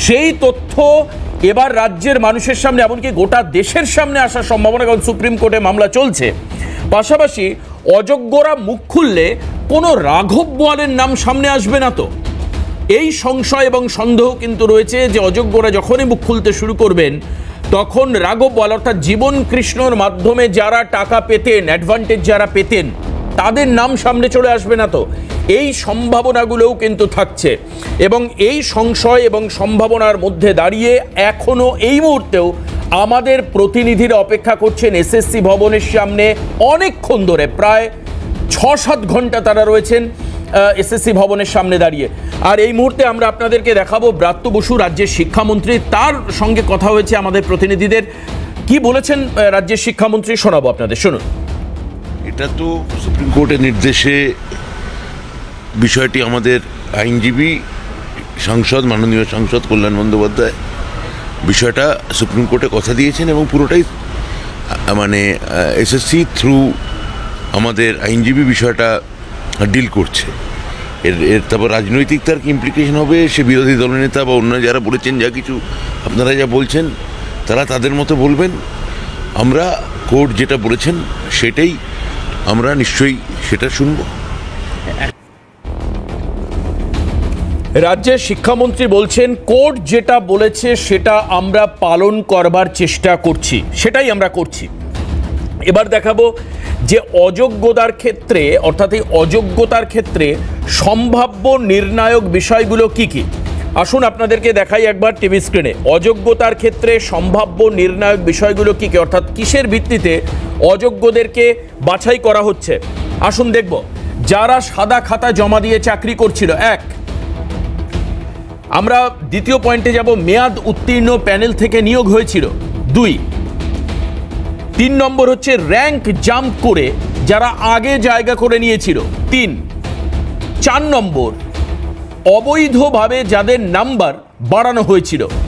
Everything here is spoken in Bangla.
সেই তথ্য এবার রাজ্যের মানুষের সামনে, এমনকি গোটা দেশের সামনে আসার সম্ভাবনা, কারণ সুপ্রিম কোর্টে মামলা চলছে। পাশাপাশি অযোগ্যরা মুখ খুললে কোনো রাঘব বোয়ালের নাম সামনে আসবে না তো? এই সংশয় এবং সন্দেহ কিন্তু রয়েছে যে অযোগ্যরা যখনই মুখ খুলতে শুরু করবেন তখন রাঘব বোয়াল অর্থাৎ জীবন কৃষ্ণর মাধ্যমে যারা টাকা পেতেন, অ্যাডভান্টেজ যারা পেতেন, তাদের নাম সামনে চলে আসবে না তো? এই সম্ভাবনাগুলোও কিন্তু থাকছে এবং এই সংশয় এবং সম্ভাবনার মধ্যে দাঁড়িয়ে এখনো এই মুহূর্তেও আমাদের প্রতিনিধিরা অপেক্ষা করছেন এসএসসি ভবনের সামনে অনেকক্ষণ ধরে, প্রায় ৬-৭ ঘন্টা তারা রয়েছেন এসএসসি ভবনের সামনে দাঁড়িয়ে। আর এই মুহূর্তে আমরা আপনাদেরকে দেখাবো ব্রাত্য বসু, রাজ্যের শিক্ষামন্ত্রী, তার সঙ্গে কথা হয়েছে আমাদের প্রতিনিধিদের। কি বলেছেন রাজ্যের শিক্ষামন্ত্রী শোনাবো আপনাদের, শুনুন। এটা তো সুপ্রিম কোর্টের নির্দেশে বিষয়টি আমাদের আইনজীবী সাংসদ, মাননীয় সাংসদ কল্যাণ বন্দ্যোপাধ্যায় বিষয়টা সুপ্রিম কোর্টে কথা দিয়েছেন এবং পুরোটাই মানে এসএসসি থ্রু আমাদের আইনজীবী বিষয়টা ডিল করছে। এর তারপর রাজনৈতিক তার কি ইমপ্লিকেশন হবে, সে বিরোধী দলনেতা বা অন্য যারা বলেছেন, যা কিছু আপনারা যা বলছেন তারা তাদের মতো বলবেন। আমরা কোর্ট যেটা বলেছেন সেটাই আমরা নিশ্চয়ই সেটা শুনব। রাজ্যের শিক্ষামন্ত্রী বলছেন কোর্ট যেটা বলেছে সেটা আমরা পালন করবার চেষ্টা করছি, সেটাই আমরা করছি। এবার দেখাবো যে অযোগ্যতার ক্ষেত্রে, অর্থাৎ এই অযোগ্যতার ক্ষেত্রে সম্ভাব্য নির্ণায়ক বিষয়গুলো কি কি। আসুন আপনাদেরকে দেখাই একবার টিভি স্ক্রিনে অযোগ্যতার ক্ষেত্রে সম্ভাব্য নির্ণায়ক বিষয়গুলো কি কি, অর্থাৎ কিসের ভিত্তিতে অযোগ্যদেরকে বাছাই করা হচ্ছে। আসুন দেখব। যারা সাদা খাতা জমা দিয়ে চাকরি করছিল, এক। আমরা দ্বিতীয় পয়েন্টে যাব, মেয়াদ উত্তীর্ণ প্যানেল থেকে নিয়োগ হয়েছিল, 2। 3 নম্বর হচ্ছে র্যাঙ্ক জাম্প করে যারা আগে জায়গা করে নিয়েছিল, 3। 4 নম্বর অবৈধভাবে যাদের নাম্বার বাড়ানো হয়েছিল।